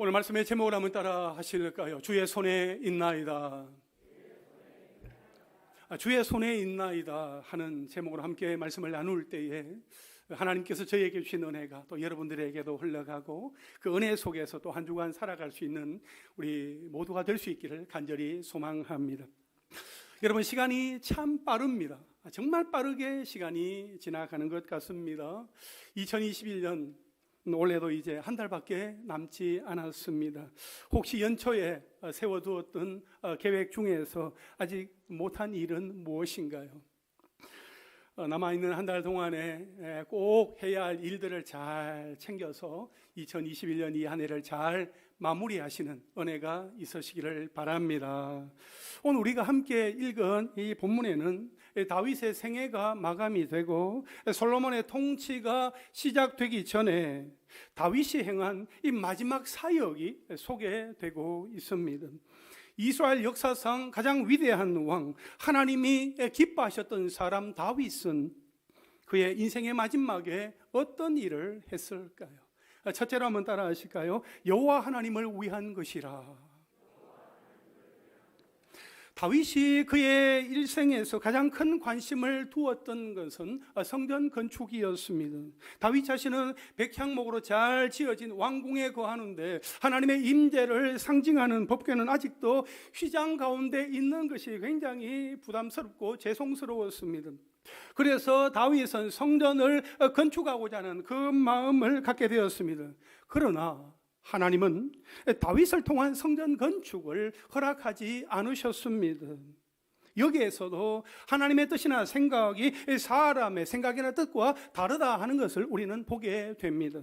오늘 말씀의 제목을 한번 따라 하실까요? 주의 손에 있나이다. 주의 손에 있나이다 하는 제목으로 함께 말씀을 나눌 때에 하나님께서 저에게 주신 은혜가 또 여러분들에게도 흘러가고 그 은혜 속에서 또 한 주간 살아갈 수 있는 우리 모두가 될 수 있기를 간절히 소망합니다. 여러분, 시간이 참 빠릅니다. 정말 빠르게 시간이 지나가는 것 같습니다. 2021년 올해도 이제 한 달밖에 남지 않았습니다. 혹시 연초에 세워두었던 계획 중에서 아직 못한 일은 무엇인가요? 남아있는 한 달 동안에 꼭 해야 할 일들을 잘 챙겨서 2021년 이 한 해를 잘 마무리하시는 은혜가 있으시기를 바랍니다. 오늘 우리가 함께 읽은 이 본문에는 다윗의 생애가 마감이 되고 솔로몬의 통치가 시작되기 전에 다윗이 행한 이 마지막 사역이 소개되고 있습니다. 이스라엘 역사상 가장 위대한 왕, 하나님이 기뻐하셨던 사람 다윗은 그의 인생의 마지막에 어떤 일을 했을까요? 첫째로 한번 따라 하실까요? 여호와 하나님을 위한 것이라. 다윗이 그의 일생에서 가장 큰 관심을 두었던 것은 성전 건축이었습니다. 다윗 자신은 백향목으로 잘 지어진 왕궁에 거하는데 하나님의 임재를 상징하는 법궤는 아직도 휘장 가운데 있는 것이 굉장히 부담스럽고 죄송스러웠습니다. 그래서 다윗은 성전을 건축하고자 하는 그 마음을 갖게 되었습니다. 그러나 하나님은 다윗을 통한 성전 건축을 허락하지 않으셨습니다. 여기에서도 하나님의 뜻이나 생각이 사람의 생각이나 뜻과 다르다 하는 것을 우리는 보게 됩니다.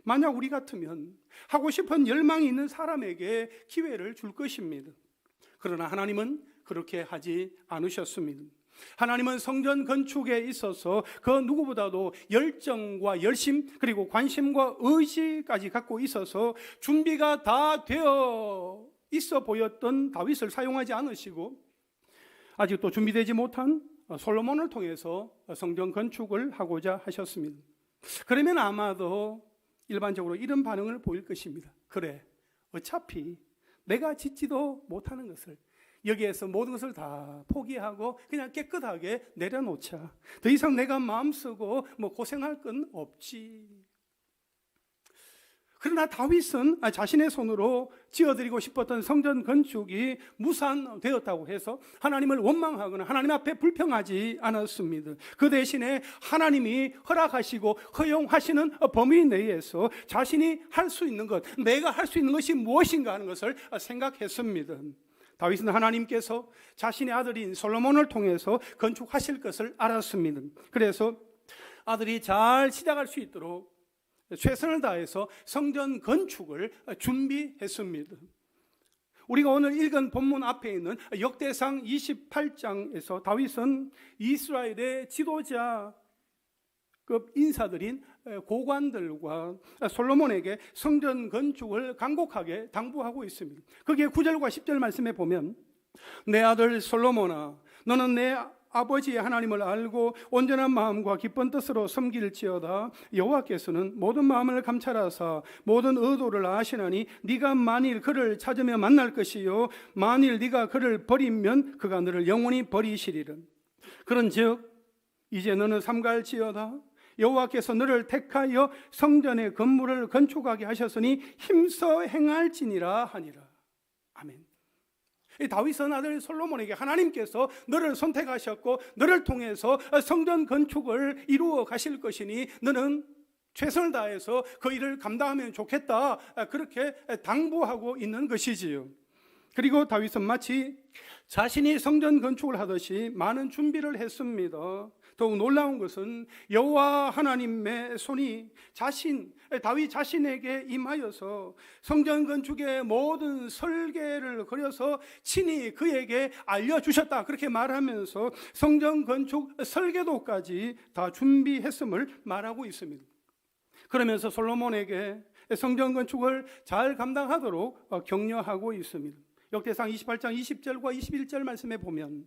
만약 우리 같으면 하고 싶은 열망이 있는 사람에게 기회를 줄 것입니다. 그러나 하나님은 그렇게 하지 않으셨습니다. 하나님은 성전 건축에 있어서 그 누구보다도 열정과 열심 그리고 관심과 의지까지 갖고 있어서 준비가 다 되어 있어 보였던 다윗을 사용하지 않으시고 아직도 준비되지 못한 솔로몬을 통해서 성전 건축을 하고자 하셨습니다. 그러면 아마도 일반적으로 이런 반응을 보일 것입니다. 그래, 어차피 내가 짓지도 못하는 것을 여기에서 모든 것을 다 포기하고 그냥 깨끗하게 내려놓자. 더 이상 내가 마음 쓰고 고생할 건 없지. 그러나 다윗은 자신의 손으로 지어드리고 싶었던 성전 건축이 무산되었다고 해서 하나님을 원망하거나 하나님 앞에 불평하지 않았습니다. 그 대신에 하나님이 허락하시고 허용하시는 범위 내에서 자신이 할 수 있는 것, 내가 할 수 있는 것이 무엇인가 하는 것을 생각했습니다. 다윗은 하나님께서 자신의 아들인 솔로몬을 통해서 건축하실 것을 알았습니다. 그래서 아들이 잘 시작할 수 있도록 최선을 다해서 성전 건축을 준비했습니다. 우리가 오늘 읽은 본문 앞에 있는 역대상 28장에서 다윗은 이스라엘의 지도자급 인사들인 고관들과 솔로몬에게 성전 건축을 간곡하게 당부하고 있습니다. 거기에 9절과 10절 말씀에 보면 내 아들 솔로몬아, 너는 내 아버지의 하나님을 알고 온전한 마음과 기쁜 뜻으로 섬길지어다. 여호와께서는 모든 마음을 감찰하사 모든 의도를 아시나니 네가 만일 그를 찾으며 만날 것이요 만일 네가 그를 버리면 그가 너를 영원히 버리시리라. 그런즉 이제 너는 삼갈지어다. 여호와께서 너를 택하여 성전의 건물을 건축하게 하셨으니 힘써 행할지니라 하니라. 아멘. 다윗은 아들 솔로몬에게 하나님께서 너를 선택하셨고 너를 통해서 성전 건축을 이루어 가실 것이니 너는 최선을 다해서 그 일을 감당하면 좋겠다, 그렇게 당부하고 있는 것이지요. 그리고 다윗은 마치 자신이 성전 건축을 하듯이 많은 준비를 했습니다. 더욱 놀라운 것은 여호와 하나님의 손이 다윗 자신에게 임하여서 성전 건축의 모든 설계를 그려서 친히 그에게 알려주셨다, 그렇게 말하면서 성전 건축 설계도까지 다 준비했음을 말하고 있습니다. 그러면서 솔로몬에게 성전 건축을 잘 감당하도록 격려하고 있습니다. 역대상 28장 20절과 21절 말씀에 보면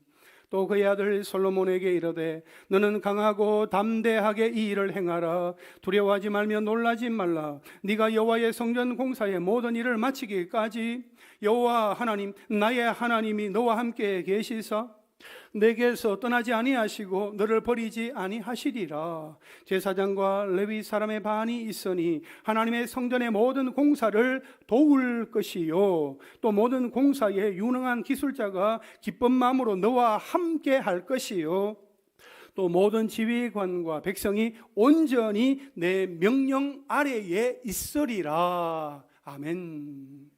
또 그의 아들 솔로몬에게 이르되 너는 강하고 담대하게 이 일을 행하라. 두려워하지 말며 놀라지 말라. 네가 여호와의 성전 공사의 모든 일을 마치기까지 여호와 하나님 나의 하나님이 너와 함께 계시사 내게서 떠나지 아니하시고 너를 버리지 아니하시리라. 제사장과 레위 사람의 반이 있으니 하나님의 성전의 모든 공사를 도울 것이요 또 모든 공사에 유능한 기술자가 기쁜 마음으로 너와 함께 할 것이요 또 모든 지휘관과 백성이 온전히 내 명령 아래에 있으리라. 아멘.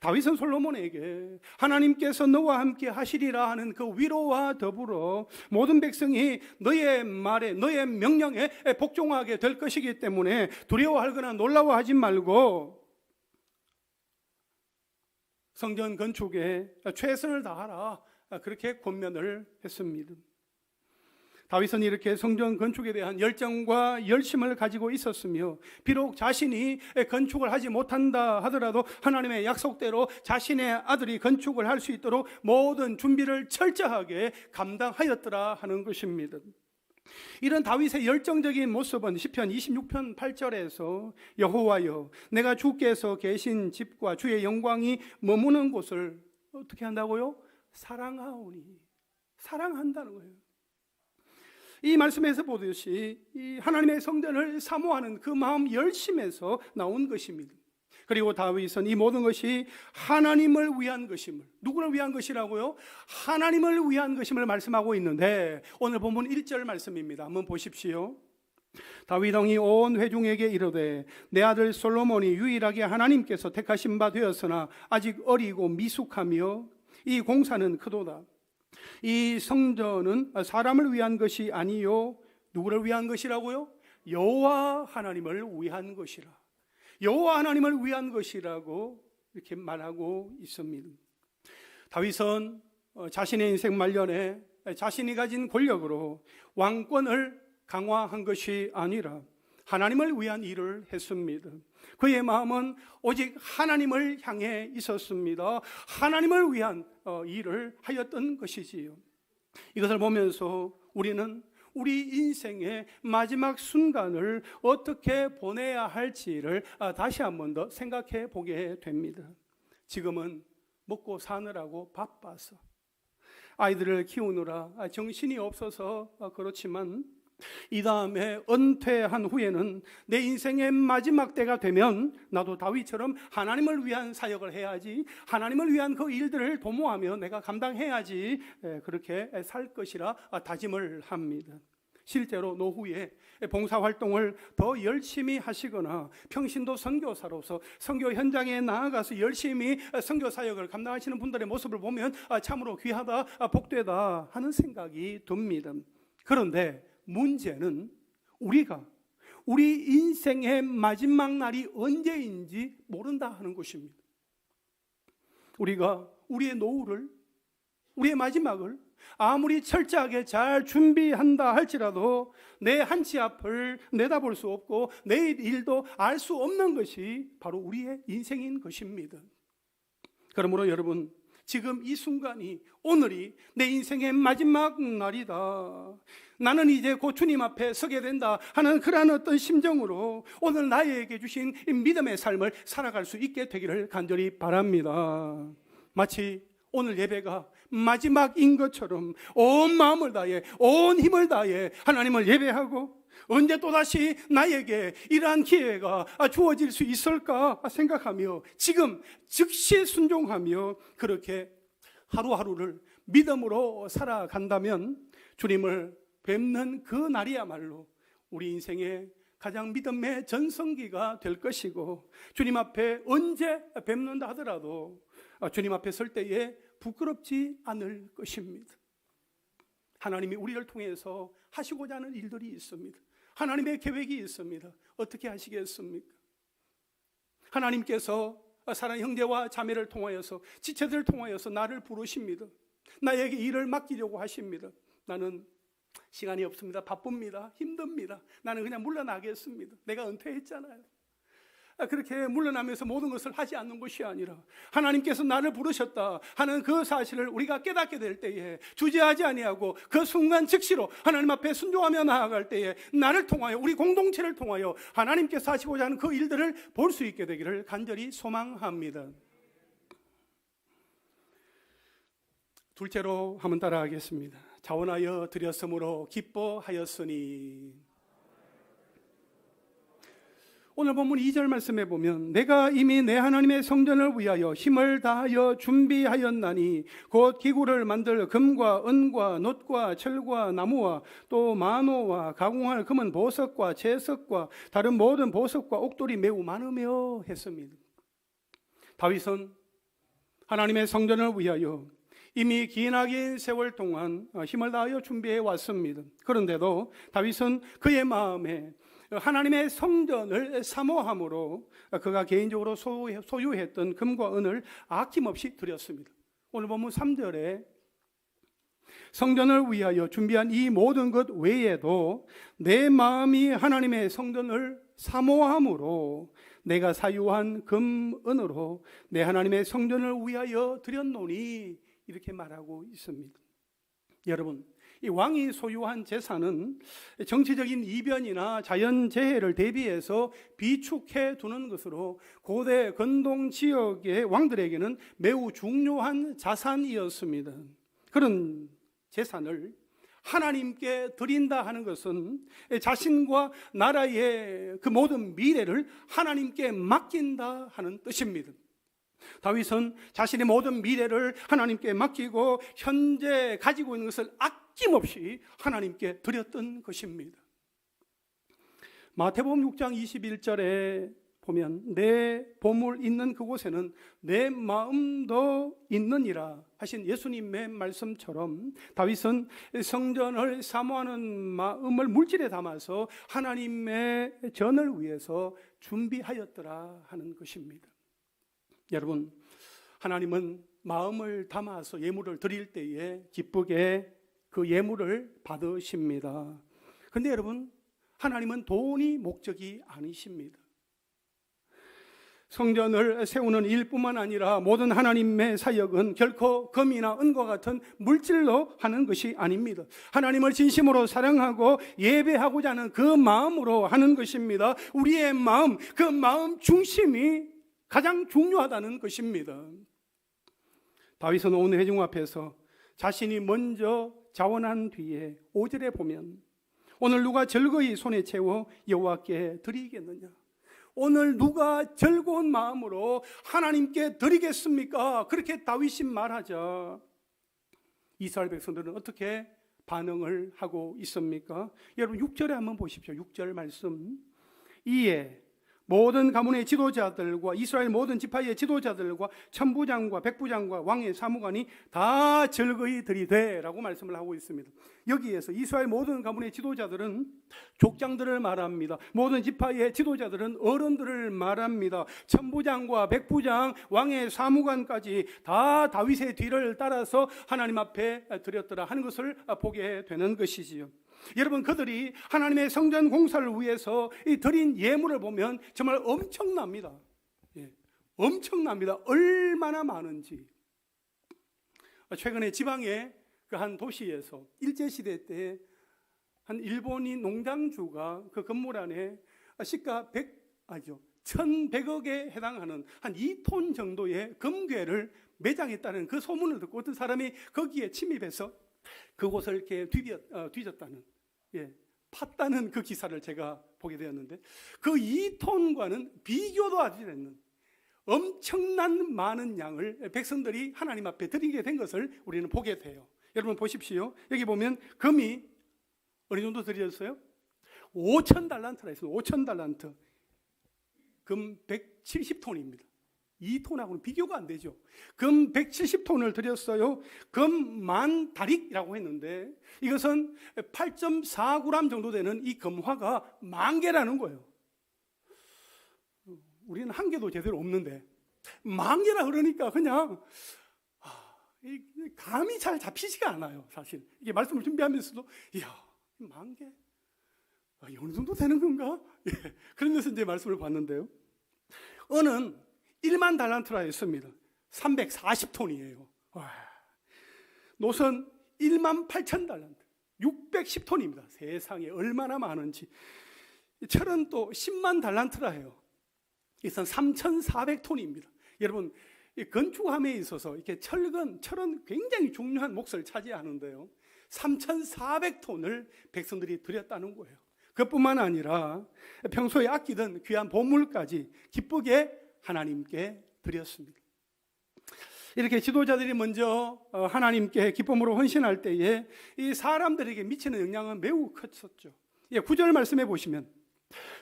다윗은 솔로몬에게 하나님께서 너와 함께 하시리라 하는 그 위로와 더불어 모든 백성이 너의 말에 너의 명령에 복종하게 될 것이기 때문에 두려워하거나 놀라워하지 말고 성전 건축에 최선을 다하라, 그렇게 권면을 했습니다. 다윗은 이렇게 성전 건축에 대한 열정과 열심을 가지고 있었으며 비록 자신이 건축을 하지 못한다 하더라도 하나님의 약속대로 자신의 아들이 건축을 할 수 있도록 모든 준비를 철저하게 감당하였더라 하는 것입니다. 이런 다윗의 열정적인 모습은 시편 26편 8절에서 여호와여 내가 주께서 계신 집과 주의 영광이 머무는 곳을 어떻게 한다고요? 사랑하오니. 사랑한다는 거예요. 이 말씀에서 보듯이 이 하나님의 성전을 사모하는 그 마음 열심에서 나온 것입니다. 그리고 다윗은 이 모든 것이 하나님을 위한 것임을, 누구를 위한 것이라고요? 하나님을 위한 것임을 말씀하고 있는데 오늘 본문 1절 말씀입니다. 한번 보십시오. 다윗 왕이 온 회중에게 이르되 내 아들 솔로몬이 유일하게 하나님께서 택하신 바 되었으나 아직 어리고 미숙하며 이 공사는 크도다. 이 성전은 사람을 위한 것이 아니요 누구를 위한 것이라고요? 여호와 하나님을 위한 것이라. 여호와 하나님을 위한 것이라고 이렇게 말하고 있습니다. 다윗은 자신의 인생 말년에 자신이 가진 권력으로 왕권을 강화한 것이 아니라 하나님을 위한 일을 했습니다. 그의 마음은 오직 하나님을 향해 있었습니다. 하나님을 위한 일을 하였던 것이지요. 이것을 보면서 우리는 우리 인생의 마지막 순간을 어떻게 보내야 할지를 다시 한 번 더 생각해 보게 됩니다. 지금은 먹고 사느라고 바빠서 아이들을 키우느라 정신이 없어서 그렇지만 이 다음에 은퇴한 후에는 내 인생의 마지막 때가 되면 나도 다윗처럼 하나님을 위한 사역을 해야지, 하나님을 위한 그 일들을 도모하며 내가 감당해야지, 그렇게 살 것이라 다짐을 합니다. 실제로 노후에 봉사활동을 더 열심히 하시거나 평신도 선교사로서 선교 현장에 나아가서 열심히 선교사역을 감당하시는 분들의 모습을 보면 참으로 귀하다, 복되다 하는 생각이 듭니다. 그런데 문제는 우리가 우리 인생의 마지막 날이 언제인지 모른다 하는 것입니다. 우리가 우리의 노후를, 우리의 마지막을 아무리 철저하게 잘 준비한다 할지라도 내 한치 앞을 내다볼 수 없고 내일 일도 알 수 없는 것이 바로 우리의 인생인 것입니다. 그러므로 여러분, 지금 이 순간이, 오늘이 내 인생의 마지막 날이다, 나는 이제 곧 주님 앞에 서게 된다 하는 그러한 어떤 심정으로 오늘 나에게 주신 믿음의 삶을 살아갈 수 있게 되기를 간절히 바랍니다. 마치 오늘 예배가 마지막인 것처럼 온 마음을 다해, 온 힘을 다해 하나님을 예배하고 언제 또다시 나에게 이러한 기회가 주어질 수 있을까 생각하며 지금 즉시 순종하며 그렇게 하루하루를 믿음으로 살아간다면 주님을 뵙는 그 날이야말로 우리 인생의 가장 믿음의 전성기가 될 것이고, 주님 앞에 언제 뵙는다 하더라도 주님 앞에 설 때에 부끄럽지 않을 것입니다. 하나님이 우리를 통해서 하시고자 하는 일들이 있습니다. 하나님의 계획이 있습니다. 어떻게 하시겠습니까? 하나님께서 사랑하는 형제와 자매를 통하여서, 지체들을 통하여서 나를 부르십니다. 나에게 일을 맡기려고 하십니다. 나는 시간이 없습니다. 바쁩니다. 힘듭니다. 나는 그냥 물러나겠습니다. 내가 은퇴했잖아요. 그렇게 물러나면서 모든 것을 하지 않는 것이 아니라 하나님께서 나를 부르셨다 하는 그 사실을 우리가 깨닫게 될 때에 주저하지 아니하고 그 순간 즉시로 하나님 앞에 순종하며 나아갈 때에 나를 통하여 우리 공동체를 통하여 하나님께서 하시고자 하는 그 일들을 볼 수 있게 되기를 간절히 소망합니다. 둘째로 한번 따라하겠습니다. 자원하여 드렸으므로 기뻐하였으니. 오늘 본문 2절 말씀에 보면 내가 이미 내 하나님의 성전을 위하여 힘을 다하여 준비하였나니 곧 기구를 만들 금과 은과 놋과 철과 나무와 또 마노와 가공할 금은 보석과 채석과 다른 모든 보석과 옥돌이 매우 많으며 했습니다. 다윗은 하나님의 성전을 위하여 이미 기나긴 세월 동안 힘을 다하여 준비해 왔습니다. 그런데도 다윗은 그의 마음에 하나님의 성전을 사모함으로 그가 개인적으로 소유했던 금과 은을 아낌없이 드렸습니다. 오늘 본문 3절에 성전을 위하여 준비한 이 모든 것 외에도 내 마음이 하나님의 성전을 사모함으로 내가 사유한 금, 은으로 내 하나님의 성전을 위하여 드렸노니 이렇게 말하고 있습니다. 여러분, 이 왕이 소유한 재산은 정치적인 이변이나 자연재해를 대비해서 비축해 두는 것으로 고대 근동 지역의 왕들에게는 매우 중요한 자산이었습니다. 그런 재산을 하나님께 드린다 하는 것은 자신과 나라의 그 모든 미래를 하나님께 맡긴다 하는 뜻입니다. 다윗은 자신의 모든 미래를 하나님께 맡기고 현재 가지고 있는 것을 아낌없이 하나님께 드렸던 것입니다. 마태복음 6장 21절에 보면 내 보물 있는 그곳에는 내 마음도 있느니라 하신 예수님의 말씀처럼 다윗은 성전을 사모하는 마음을 물질에 담아서 하나님의 전을 위해서 준비하였더라 하는 것입니다. 여러분, 하나님은 마음을 담아서 예물을 드릴 때에 기쁘게 그 예물을 받으십니다. 그런데 여러분, 하나님은 돈이 목적이 아니십니다. 성전을 세우는 일뿐만 아니라 모든 하나님의 사역은 결코 금이나 은과 같은 물질로 하는 것이 아닙니다. 하나님을 진심으로 사랑하고 예배하고자 하는 그 마음으로 하는 것입니다. 우리의 마음, 그 마음 중심이 가장 중요하다는 것입니다. 다윗은 오늘 회중 앞에서 자신이 먼저 자원한 뒤에 5절에 보면 오늘 누가 즐거이 손에 채워 여호와께 드리겠느냐? 오늘 누가 즐거운 마음으로 하나님께 드리겠습니까? 그렇게 다윗이 말하자 이스라엘 백성들은 어떻게 반응을 하고 있습니까? 여러분 6절에 한번 보십시오. 6절 말씀. 이에 모든 가문의 지도자들과 이스라엘 모든 지파의 지도자들과 천부장과 백부장과 왕의 사무관이 다 즐거이 들이되라고 말씀을 하고 있습니다. 여기에서 이스라엘 모든 가문의 지도자들은 족장들을 말합니다. 모든 지파의 지도자들은 어른들을 말합니다. 천부장과 백부장, 왕의 사무관까지 다 다윗의 뒤를 따라서 하나님 앞에 드렸더라 하는 것을 보게 되는 것이지요. 여러분, 그들이 하나님의 성전 공사를 위해서 이 드린 예물을 보면 정말 엄청납니다. 엄청납니다. 얼마나 많은지. 최근에 지방의 그 한 도시에서 일제시대 때 한 일본인 농장주가 그 건물 안에 시가 1100억에 해당하는 한 2톤 정도의 금괴를 매장했다는 그 소문을 듣고 어떤 사람이 거기에 침입해서 그곳을 이렇게 뒤졌다는, 팠다는 그 기사를 제가 보게 되었는데, 그 2톤과는 비교도 하지 않는 엄청난 많은 양을 백성들이 하나님 앞에 드리게 된 것을 우리는 보게 돼요. 여러분 보십시오. 여기 보면 금이 어느 정도 드렸어요? 5,000달란트라 했어요. 5,000달란트. 금 170톤입니다. 2톤하고는 비교가 안 되죠. 금 170톤을 드렸어요. 금 10,000다릭이라고 했는데 이것은 8.4g 정도 되는 이 금화가 10,000개라는 거예요. 우리는 한 개도 제대로 없는데 10,000개라 그러니까 그냥 감이 잘 잡히지가 않아요. 사실 이게 말씀을 준비하면서도 이야, 10,000개? 어느 정도 되는 건가? 그러면서 이제 말씀을 봤는데요. 은은 1만 달란트라 했습니다. 340톤이에요. 노선 1만 8천 달란트, 610톤입니다. 세상에 얼마나 많은지. 철은 또 10만 달란트라 해요. 이것은 3,400톤입니다. 여러분, 이 건축함에 있어서 이렇게 철은 굉장히 중요한 몫을 차지하는데요. 3,400톤을 백성들이 드렸다는 거예요. 그뿐만 아니라 평소에 아끼던 귀한 보물까지 기쁘게 하나님께 드렸습니다. 이렇게 지도자들이 먼저 하나님께 기쁨으로 헌신할 때에 이 사람들에게 미치는 영향은 매우 컸었죠. 9절 말씀해 보시면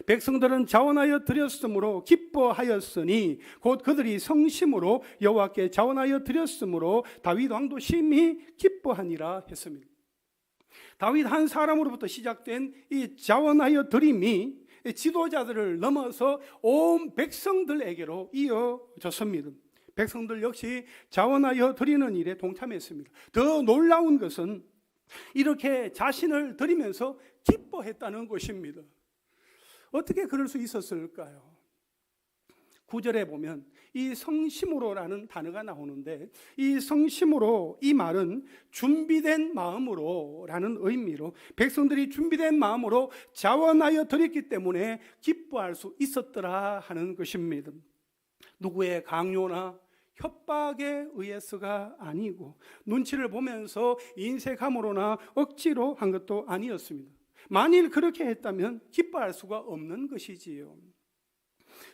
백성들은 자원하여 드렸으므로 기뻐하였으니 곧 그들이 성심으로 여호와께 자원하여 드렸으므로 다윗 왕도 심히 기뻐하니라 했습니다. 다윗 한 사람으로부터 시작된 이 자원하여 드림이 지도자들을 넘어서 온 백성들에게로 이어졌습니다. 백성들 역시 자원하여 드리는 일에 동참했습니다. 더 놀라운 것은 이렇게 자신을 드리면서 기뻐했다는 것입니다. 어떻게 그럴 수 있었을까요? 9절에 보면 이 성심으로라는 단어가 나오는데, 이 성심으로, 이 말은 준비된 마음으로 라는 의미로 백성들이 준비된 마음으로 자원하여 드렸기 때문에 기뻐할 수 있었더라 하는 것입니다. 누구의 강요나 협박에 의해서가 아니고 눈치를 보면서 인색함으로나 억지로 한 것도 아니었습니다. 만일 그렇게 했다면 기뻐할 수가 없는 것이지요.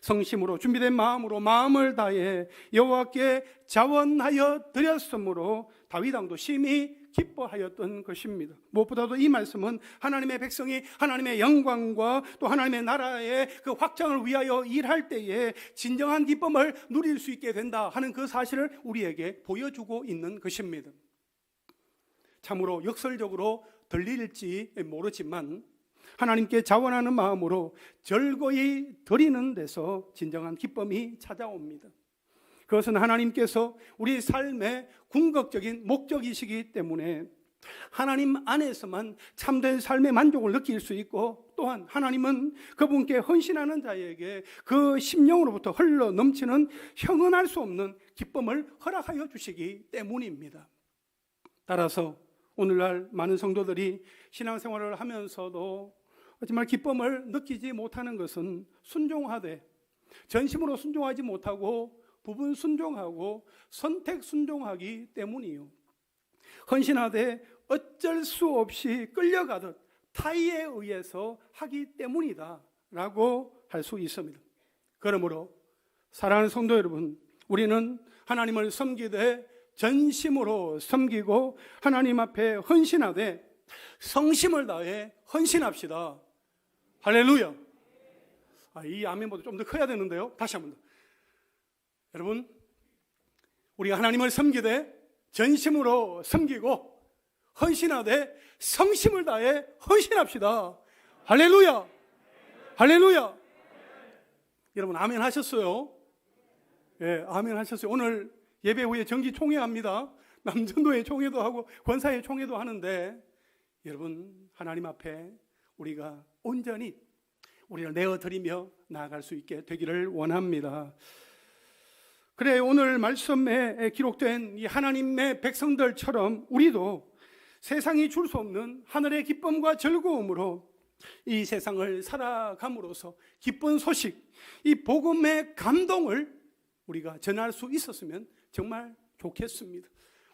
성심으로 준비된 마음으로 마음을 다해 여호와께 자원하여 드렸으므로 다윗 왕도 심히 기뻐하였던 것입니다. 무엇보다도 이 말씀은 하나님의 백성이 하나님의 영광과 또 하나님의 나라의 그 확장을 위하여 일할 때에 진정한 기쁨을 누릴 수 있게 된다 하는 그 사실을 우리에게 보여주고 있는 것입니다. 참으로 역설적으로 들릴지 모르지만 하나님께 자원하는 마음으로 즐거이 드리는 데서 진정한 기쁨이 찾아옵니다. 그것은 하나님께서 우리 삶의 궁극적인 목적이시기 때문에 하나님 안에서만 참된 삶의 만족을 느낄 수 있고, 또한 하나님은 그분께 헌신하는 자에게 그 심령으로부터 흘러 넘치는 형언할 수 없는 기쁨을 허락하여 주시기 때문입니다. 따라서 오늘날 많은 성도들이 신앙생활을 하면서도 정말 기쁨을 느끼지 못하는 것은 순종하되 전심으로 순종하지 못하고 부분 순종하고 선택 순종하기 때문이요, 헌신하되 어쩔 수 없이 끌려가듯 타의에 의해서 하기 때문이다 라고 할 수 있습니다. 그러므로 사랑하는 성도 여러분, 우리는 하나님을 섬기되 전심으로 섬기고 하나님 앞에 헌신하되 성심을 다해 헌신합시다. 할렐루야. 이 아멘보다 좀 더 커야 되는데요. 다시 한번 더. 여러분, 우리가 하나님을 섬기되 전심으로 섬기고 헌신하되 성심을 다해 헌신합시다. 할렐루야. 할렐루야. 여러분 아멘 하셨어요? 예, 아멘 하셨어요. 오늘 예배 후에 정기 총회합니다. 남전도회 총회도 하고 권사회 총회도 하는데, 여러분 하나님 앞에 우리가 온전히 우리를 내어드리며 나아갈 수 있게 되기를 원합니다. 그래, 오늘 말씀에 기록된 이 하나님의 백성들처럼 우리도 세상이 줄 수 없는 하늘의 기쁨과 즐거움으로 이 세상을 살아감으로써 기쁜 소식, 이 복음의 감동을 우리가 전할 수 있었으면 정말 좋겠습니다.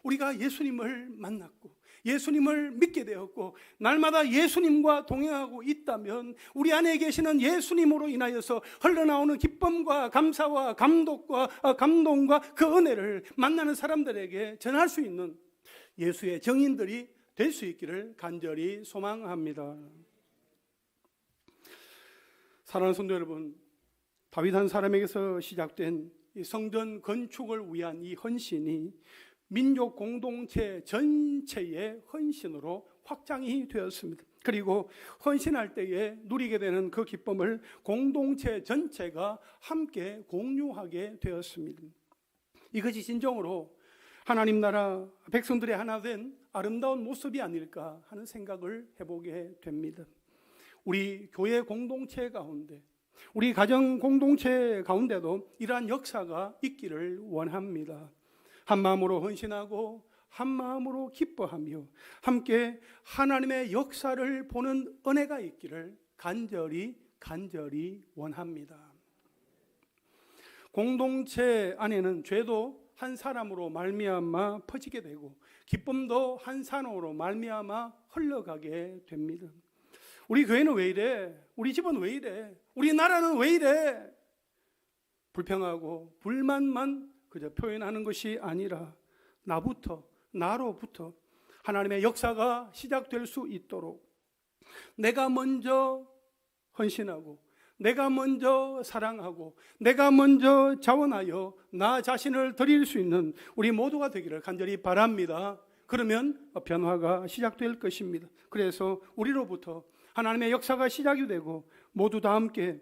우리가 예수님을 만났고 예수님을 믿게 되었고 날마다 예수님과 동행하고 있다면 우리 안에 계시는 예수님으로 인하여서 흘러나오는 기쁨과 감사와 감동과 그 은혜를 만나는 사람들에게 전할 수 있는 예수의 증인들이 될 수 있기를 간절히 소망합니다. 사랑하는 성도 여러분, 다윗 한 사람에게서 시작된 이 성전 건축을 위한 이 헌신이 민족 공동체 전체의 헌신으로 확장이 되었습니다. 그리고 헌신할 때에 누리게 되는 그 기쁨을 공동체 전체가 함께 공유하게 되었습니다. 이것이 진정으로 하나님 나라 백성들의 하나 된 아름다운 모습이 아닐까 하는 생각을 해보게 됩니다. 우리 교회 공동체 가운데 우리 가정 공동체 가운데도 이러한 역사가 있기를 원합니다. 한 마음으로 헌신하고 한 마음으로 기뻐하며 함께 하나님의 역사를 보는 은혜가 있기를 간절히 원합니다. 공동체 안에는 죄도 한 사람으로 말미암아 퍼지게 되고 기쁨도 한 사람으로 말미암아 흘러가게 됩니다. 우리 교회는 왜 이래? 우리 집은 왜 이래? 우리 나라는 왜 이래? 불평하고 불만만 그저 표현하는 것이 아니라 나로부터 하나님의 역사가 시작될 수 있도록 내가 먼저 헌신하고 내가 먼저 사랑하고 내가 먼저 자원하여 나 자신을 드릴 수 있는 우리 모두가 되기를 간절히 바랍니다. 그러면 변화가 시작될 것입니다. 그래서 우리로부터 하나님의 역사가 시작이 되고 모두 다 함께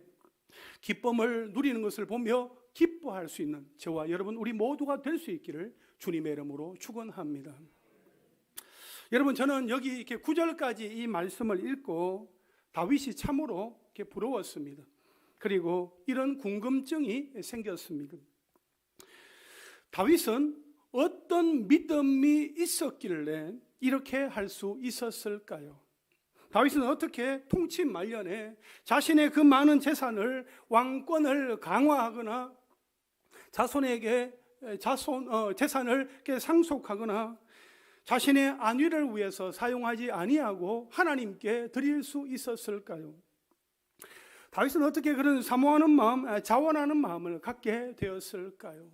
기쁨을 누리는 것을 보며 기뻐할 수 있는 저와 여러분 우리 모두가 될 수 있기를 주님의 이름으로 축원합니다. 여러분, 저는 여기 이렇게 9절까지 이 말씀을 읽고 다윗이 참으로 이렇게 부러웠습니다. 그리고 이런 궁금증이 생겼습니다. 다윗은 어떤 믿음이 있었길래 이렇게 할 수 있었을까요? 다윗은 어떻게 통치 말년에 자신의 그 많은 재산을 왕권을 강화하거나 자손에게 재산을 상속하거나 자신의 안위를 위해서 사용하지 아니하고 하나님께 드릴 수 있었을까요? 다윗은 어떻게 그런 사모하는 마음, 자원하는 마음을 갖게 되었을까요?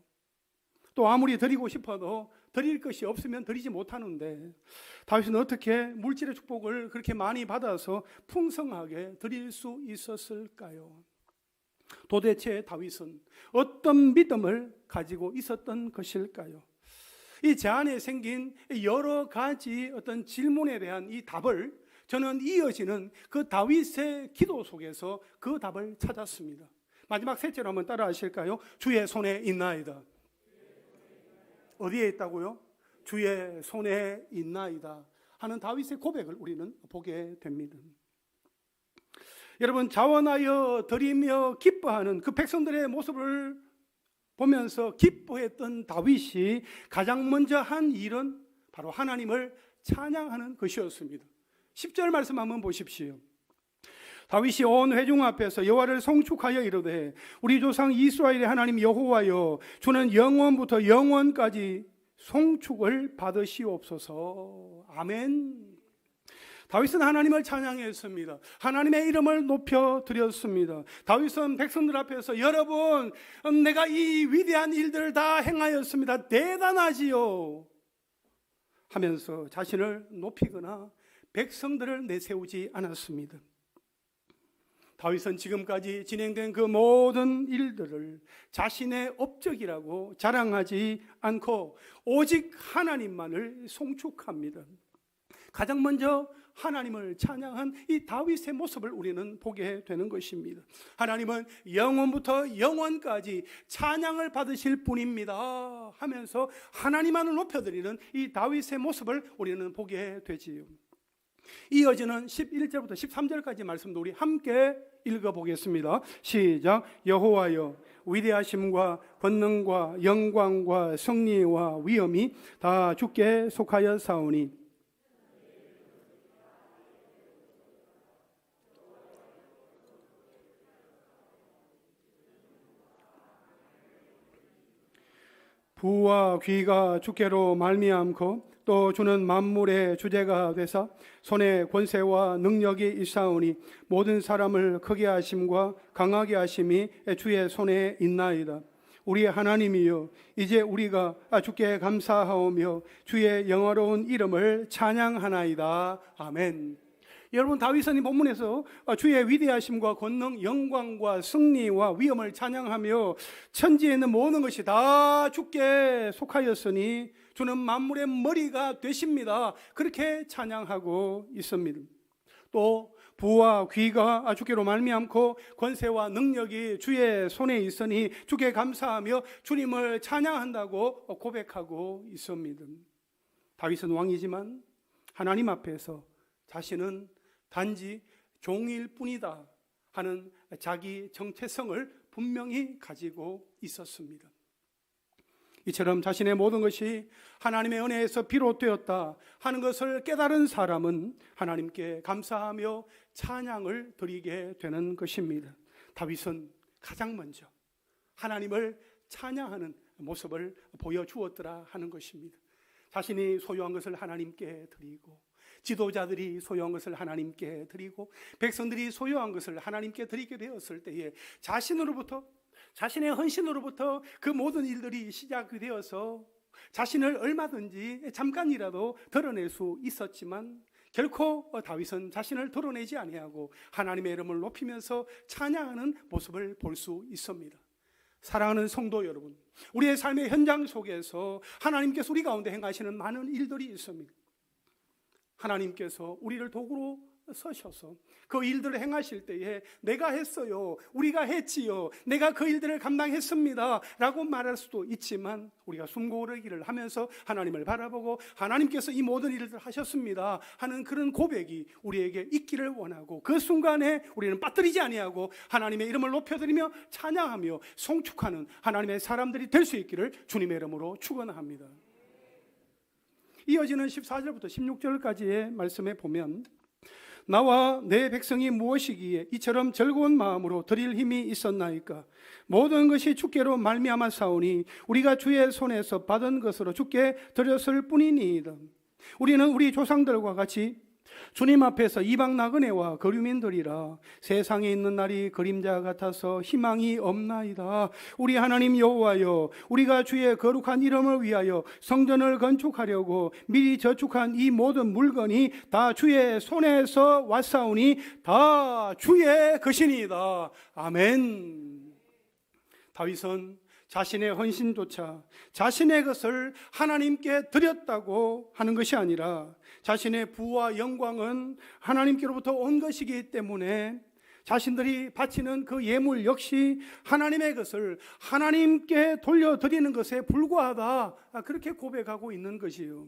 또 아무리 드리고 싶어도 드릴 것이 없으면 드리지 못하는데 다윗은 어떻게 물질의 축복을 그렇게 많이 받아서 풍성하게 드릴 수 있었을까요? 도대체 다윗은 어떤 믿음을 가지고 있었던 것일까요? 이 제 안에 생긴 여러 가지 어떤 질문에 대한 이 답을 저는 이어지는 그 다윗의 기도 속에서 그 답을 찾았습니다. 마지막 셋째로 한번 따라 하실까요? 주의 손에 있나이다. 어디에 있다고요? 주의 손에 있나이다 하는 다윗의 고백을 우리는 보게 됩니다. 여러분, 자원하여 드리며 기뻐하는 그 백성들의 모습을 보면서 기뻐했던 다윗이 가장 먼저 한 일은 바로 하나님을 찬양하는 것이었습니다. 10절 말씀 한번 보십시오. 다윗이 온 회중 앞에서 여호와를 송축하여 이르되 우리 조상 이스라엘의 하나님 여호와여 주는 영원부터 영원까지 송축을 받으시옵소서. 아멘. 다윗은 하나님을 찬양했습니다. 하나님의 이름을 높여드렸습니다. 다윗은 백성들 앞에서 여러분, 내가 이 위대한 일들을 다 행하였습니다. 대단하지요 하면서 자신을 높이거나 백성들을 내세우지 않았습니다. 다윗은 지금까지 진행된 그 모든 일들을 자신의 업적이라고 자랑하지 않고 오직 하나님만을 송축합니다. 가장 먼저 하나님을 찬양한 이 다윗의 모습을 우리는 보게 되는 것입니다. 하나님은 영원부터 영원까지 찬양을 받으실 분입니다 하면서 하나님만을 높여드리는 이 다윗의 모습을 우리는 보게 되지요. 이어지는 11절부터 13절까지 말씀도 우리 함께 읽어보겠습니다. 시작. 여호와여 위대하심과 권능과 영광과 승리와 위엄이 다 주께 속하여 사오니 부와 귀가 주께로 말미암고 또 주는 만물의 주제가 되사 손에 권세와 능력이 있사오니 모든 사람을 크게 하심과 강하게 하심이 주의 손에 있나이다. 우리 하나님이여 이제 우리가 주께 감사하오며 주의 영화로운 이름을 찬양하나이다. 아멘. 여러분, 다윗은 이 본문에서 주의 위대하심과 권능, 영광과 승리와 위엄을 찬양하며 천지에 있는 모든 것이 다 주께 속하였으니 주는 만물의 머리가 되십니다. 그렇게 찬양하고 있습니다. 또 부와 귀가 주께로 말미암고 권세와 능력이 주의 손에 있으니 주께 감사하며 주님을 찬양한다고 고백하고 있습니다. 다윗은 왕이지만 하나님 앞에서 자신은 단지 종일 뿐이다 하는 자기 정체성을 분명히 가지고 있었습니다. 이처럼 자신의 모든 것이 하나님의 은혜에서 비롯되었다 하는 것을 깨달은 사람은 하나님께 감사하며 찬양을 드리게 되는 것입니다. 다윗은 가장 먼저 하나님을 찬양하는 모습을 보여주었더라 하는 것입니다. 자신이 소유한 것을 하나님께 드리고, 지도자들이 소유한 것을 하나님께 드리고, 백성들이 소유한 것을 하나님께 드리게 되었을 때에 자신의 헌신으로부터 그 모든 일들이 시작이 되어서 자신을 얼마든지 잠깐이라도 드러낼 수 있었지만 결코 다윗은 자신을 드러내지 아니하고 하나님의 이름을 높이면서 찬양하는 모습을 볼 수 있습니다. 사랑하는 성도 여러분, 우리의 삶의 현장 속에서 하나님께서 우리 가운데 행하시는 많은 일들이 있습니다. 하나님께서 우리를 도구로 서셔서 그 일들을 행하실 때에 내가 했어요, 우리가 했지요, 내가 그 일들을 감당했습니다 라고 말할 수도 있지만, 우리가 숨고르기를 하면서 하나님을 바라보고 하나님께서 이 모든 일을 하셨습니다 하는 그런 고백이 우리에게 있기를 원하고, 그 순간에 우리는 빠뜨리지 아니하고 하나님의 이름을 높여드리며 찬양하며 송축하는 하나님의 사람들이 될 수 있기를 주님의 이름으로 축원합니다. 이어지는 14절부터 16절까지의 말씀에 보면, 나와 내 백성이 무엇이기에 이처럼 즐거운 마음으로 드릴 힘이 있었나이까? 모든 것이 주께로 말미암아 사오니 우리가 주의 손에서 받은 것으로 주께 드렸을 뿐이니이다. 우리는 우리 조상들과 같이 주님 앞에서 이방 나그네와 거류민들이라. 세상에 있는 날이 그림자 같아서 희망이 없나이다. 우리 하나님 여호와여, 우리가 주의 거룩한 이름을 위하여 성전을 건축하려고 미리 저축한 이 모든 물건이 다 주의 손에서 왔사오니 다 주의 것이니이다. 아멘. 다윗은 자신의 헌신조차 자신의 것을 하나님께 드렸다고 하는 것이 아니라, 자신의 부와 영광은 하나님께로부터 온 것이기 때문에 자신들이 바치는 그 예물 역시 하나님의 것을 하나님께 돌려드리는 것에 불과하다, 그렇게 고백하고 있는 것이요.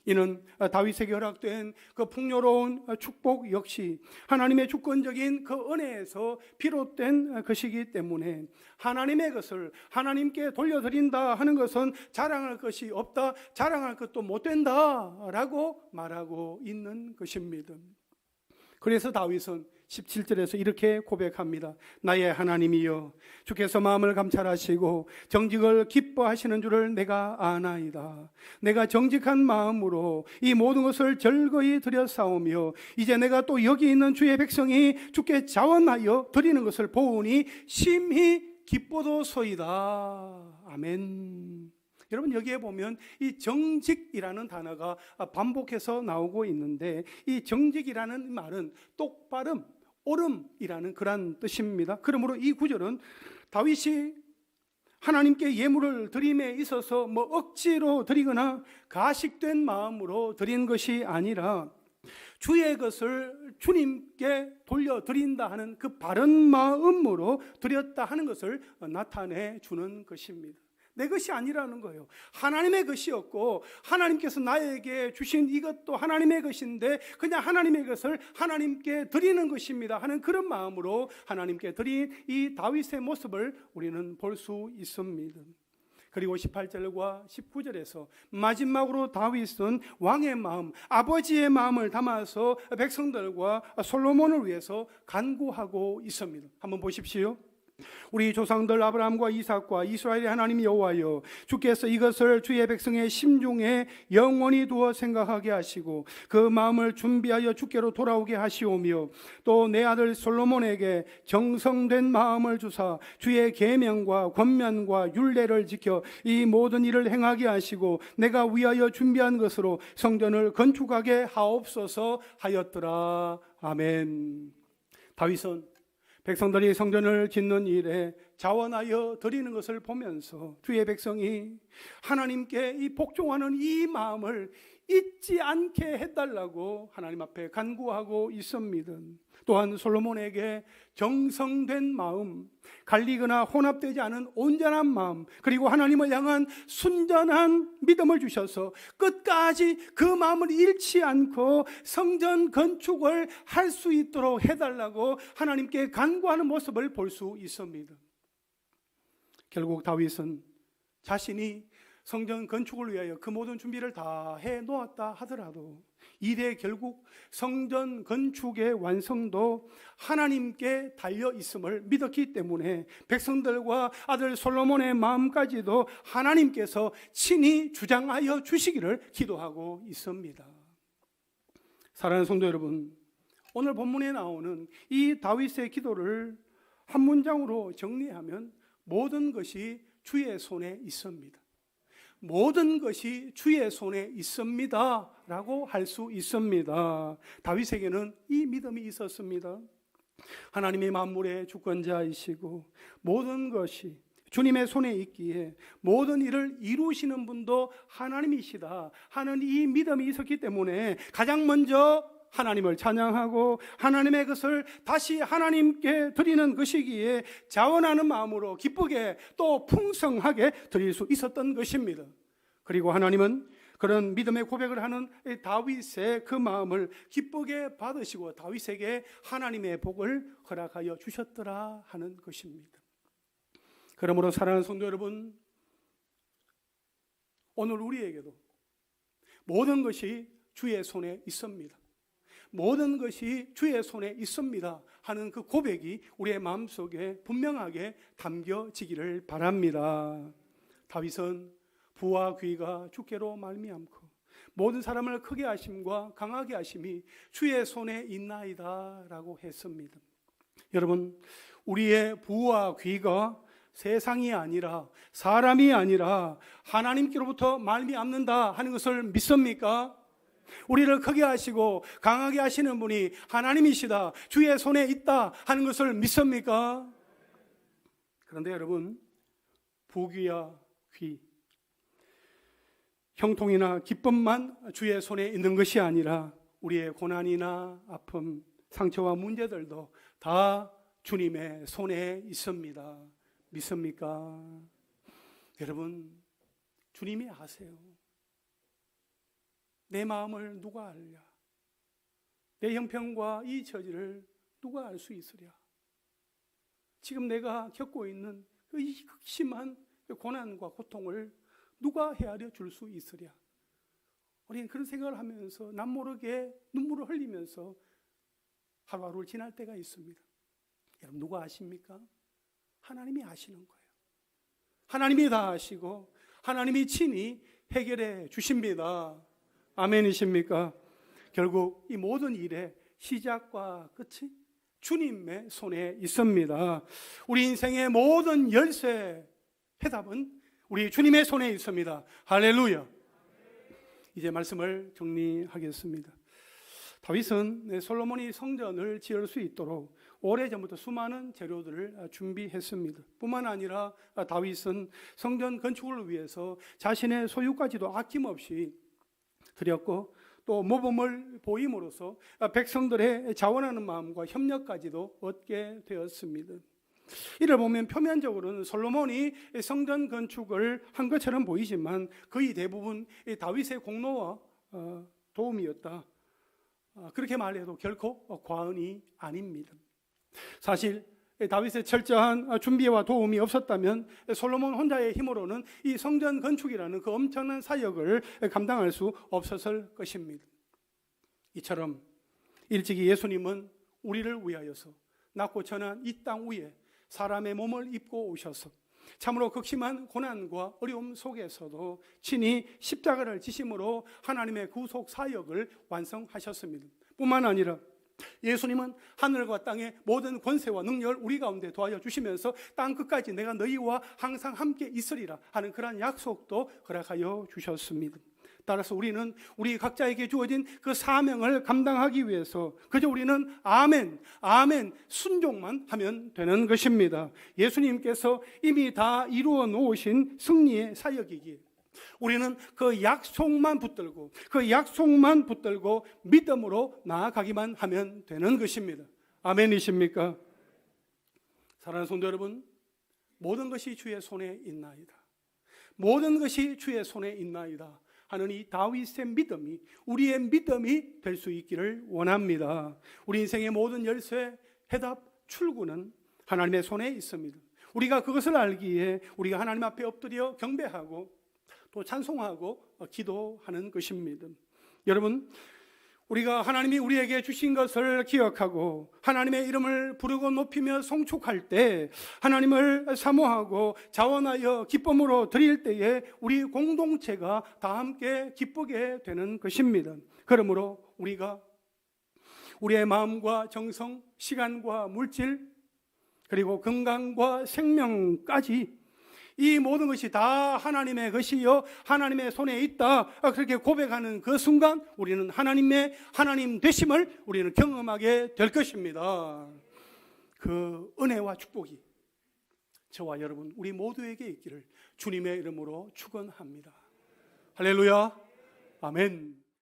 이는 다윗에게 허락된 그 풍요로운 축복 역시 하나님의 주권적인 그 은혜에서 비롯된 것이기 때문에 하나님의 것을 하나님께 돌려드린다 하는 것은 자랑할 것이 없다, 자랑할 것도 못 된다 라고 말하고 있는 것입니다. 그래서 다윗은 17절에서 이렇게 고백합니다. 나의 하나님이여, 주께서 마음을 감찰하시고 정직을 기뻐하시는 줄을 내가 아나이다. 내가 정직한 마음으로 이 모든 것을 절거히 드렸사오며 이제 내가 또 여기 있는 주의 백성이 주께 자원하여 드리는 것을 보오니 심히 기뻐도소이다. 아멘. 여러분, 여기에 보면 이 정직이라는 단어가 반복해서 나오고 있는데, 이 정직이라는 말은 똑바름, 옳음이라는 그런 뜻입니다. 그러므로 이 구절은 다윗이 하나님께 예물을 드림에 있어서 억지로 드리거나 가식된 마음으로 드린 것이 아니라 주의 것을 주님께 돌려드린다 하는 그 바른 마음으로 드렸다 하는 것을 나타내 주는 것입니다. 내 것이 아니라는 거예요. 하나님의 것이었고 하나님께서 나에게 주신 이것도 하나님의 것인데 그냥 하나님의 것을 하나님께 드리는 것입니다 하는 그런 마음으로 하나님께 드린 이 다윗의 모습을 우리는 볼 수 있습니다. 그리고 18절과 19절에서 마지막으로 다윗은 왕의 마음, 아버지의 마음을 담아서 백성들과 솔로몬을 위해서 간구하고 있습니다. 한번 보십시오. 우리 조상들 아브라함과 이삭과 이스라엘의 하나님 여호와여, 주께서 이것을 주의 백성의 심중에 영원히 두어 생각하게 하시고 그 마음을 준비하여 주께로 돌아오게 하시오며, 또 내 아들 솔로몬에게 정성된 마음을 주사 주의 계명과 권면과 율례를 지켜 이 모든 일을 행하게 하시고 내가 위하여 준비한 것으로 성전을 건축하게 하옵소서 하였더라. 아멘. 다윗은 백성들이 성전을 짓는 일에 자원하여 드리는 것을 보면서 주의 백성이 하나님께 이 복종하는 이 마음을 잊지 않게 해달라고 하나님 앞에 간구하고 있습니다. 또한 솔로몬에게 정성된 마음, 갈리거나 혼합되지 않은 온전한 마음, 그리고 하나님을 향한 순전한 믿음을 주셔서 끝까지 그 마음을 잃지 않고 성전 건축을 할 수 있도록 해달라고 하나님께 간구하는 모습을 볼 수 있습니다. 결국 다윗은 자신이 성전 건축을 위하여 그 모든 준비를 다 해놓았다 하더라도 이래 결국 성전 건축의 완성도 하나님께 달려 있음을 믿었기 때문에 백성들과 아들 솔로몬의 마음까지도 하나님께서 친히 주장하여 주시기를 기도하고 있습니다. 사랑하는 성도 여러분, 오늘 본문에 나오는 이 다윗의 기도를 한 문장으로 정리하면 모든 것이 주의 손에 있습니다. 모든 것이 주의 손에 있습니다 라고 할 수 있습니다. 다윗에게는 이 믿음이 있었습니다. 하나님이 만물의 주권자이시고 모든 것이 주님의 손에 있기에 모든 일을 이루시는 분도 하나님이시다 하는 이 믿음이 있었기 때문에 가장 먼저 하나님을 찬양하고 하나님의 것을 다시 하나님께 드리는 것이기에 자원하는 마음으로 기쁘게 또 풍성하게 드릴 수 있었던 것입니다. 그리고 하나님은 그런 믿음의 고백을 하는 다윗의 그 마음을 기쁘게 받으시고 다윗에게 하나님의 복을 허락하여 주셨더라 하는 것입니다. 그러므로 사랑하는 성도 여러분, 오늘 우리에게도 모든 것이 주의 손에 있습니다. 모든 것이 주의 손에 있습니다 하는 그 고백이 우리의 마음속에 분명하게 담겨지기를 바랍니다. 다윗은 부와 귀가 주께로 말미암고 모든 사람을 크게 하심과 강하게 하심이 주의 손에 있나이다 라고 했습니다. 여러분, 우리의 부와 귀가 세상이 아니라 사람이 아니라 하나님께로부터 말미암는다 하는 것을 믿습니까? 우리를 크게 하시고 강하게 하시는 분이 하나님이시다, 주의 손에 있다 하는 것을 믿습니까? 그런데 여러분, 부귀와 귀, 형통이나 기쁨만 주의 손에 있는 것이 아니라 우리의 고난이나 아픔, 상처와 문제들도 다 주님의 손에 있습니다. 믿습니까? 여러분, 주님이 아세요. 내 마음을 누가 알랴? 내 형편과 이 처지를 누가 알 수 있으랴? 지금 내가 겪고 있는 이 극심한 고난과 고통을 누가 헤아려 줄 수 있으랴? 우리는 그런 생각을 하면서 남모르게 눈물을 흘리면서 하루하루를 지날 때가 있습니다. 여러분, 누가 아십니까? 하나님이 아시는 거예요. 하나님이 다 아시고 하나님이 친히 해결해 주십니다. 아멘이십니까? 결국 이 모든 일의 시작과 끝이 주님의 손에 있습니다. 우리 인생의 모든 열쇠 해답은 우리 주님의 손에 있습니다. 할렐루야. 이제 말씀을 정리하겠습니다. 다윗은 솔로몬이 성전을 지을 수 있도록 오래전부터 수많은 재료들을 준비했습니다. 뿐만 아니라 다윗은 성전 건축을 위해서 자신의 소유까지도 아낌없이 드렸고 또 모범을 보임으로써 백성들의 자원하는 마음과 협력까지도 얻게 되었습니다. 이를 보면 표면적으로는 솔로몬이 성전 건축을 한 것처럼 보이지만 거의 대부분 다윗의 공로와 도움이었다, 그렇게 말해도 결코 과언이 아닙니다. 사실 다윗의 철저한 준비와 도움이 없었다면 솔로몬 혼자의 힘으로는 이 성전 건축이라는 그 엄청난 사역을 감당할 수 없었을 것입니다. 이처럼 일찍이 예수님은 우리를 위하여서 낮고 천한 이 땅 위에 사람의 몸을 입고 오셔서 참으로 극심한 고난과 어려움 속에서도 친히 십자가를 지심으로 하나님의 구속 사역을 완성하셨습니다. 뿐만 아니라 예수님은 하늘과 땅의 모든 권세와 능력을 우리 가운데 도와줘 주시면서 땅 끝까지 내가 너희와 항상 함께 있으리라 하는 그런 약속도 허락하여 주셨습니다. 따라서 우리는 우리 각자에게 주어진 그 사명을 감당하기 위해서 그저 우리는 아멘, 아멘 순종만 하면 되는 것입니다. 예수님께서 이미 다 이루어 놓으신 승리의 사역이기에 우리는 그 약속만 붙들고 믿음으로 나아가기만 하면 되는 것입니다. 아멘이십니까? 사랑하는 성도 여러분, 모든 것이 주의 손에 있나이다. 모든 것이 주의 손에 있나이다 하는 이 다윗의 믿음이 우리의 믿음이 될 수 있기를 원합니다. 우리 인생의 모든 열쇠, 해답, 출구는 하나님의 손에 있습니다. 우리가 그것을 알기에 우리가 하나님 앞에 엎드려 경배하고 또 찬송하고 기도하는 것입니다. 여러분, 우리가 하나님이 우리에게 주신 것을 기억하고 하나님의 이름을 부르고 높이며 송축할 때, 하나님을 사모하고 자원하여 기쁨으로 드릴 때에 우리 공동체가 다 함께 기쁘게 되는 것입니다. 그러므로 우리가 우리의 마음과 정성, 시간과 물질, 그리고 건강과 생명까지 이 모든 것이 다 하나님의 것이요 하나님의 손에 있다, 그렇게 고백하는 그 순간 우리는 하나님의 하나님 되심을 우리는 경험하게 될 것입니다. 그 은혜와 축복이 저와 여러분 우리 모두에게 있기를 주님의 이름으로 축원합니다. 할렐루야, 아멘.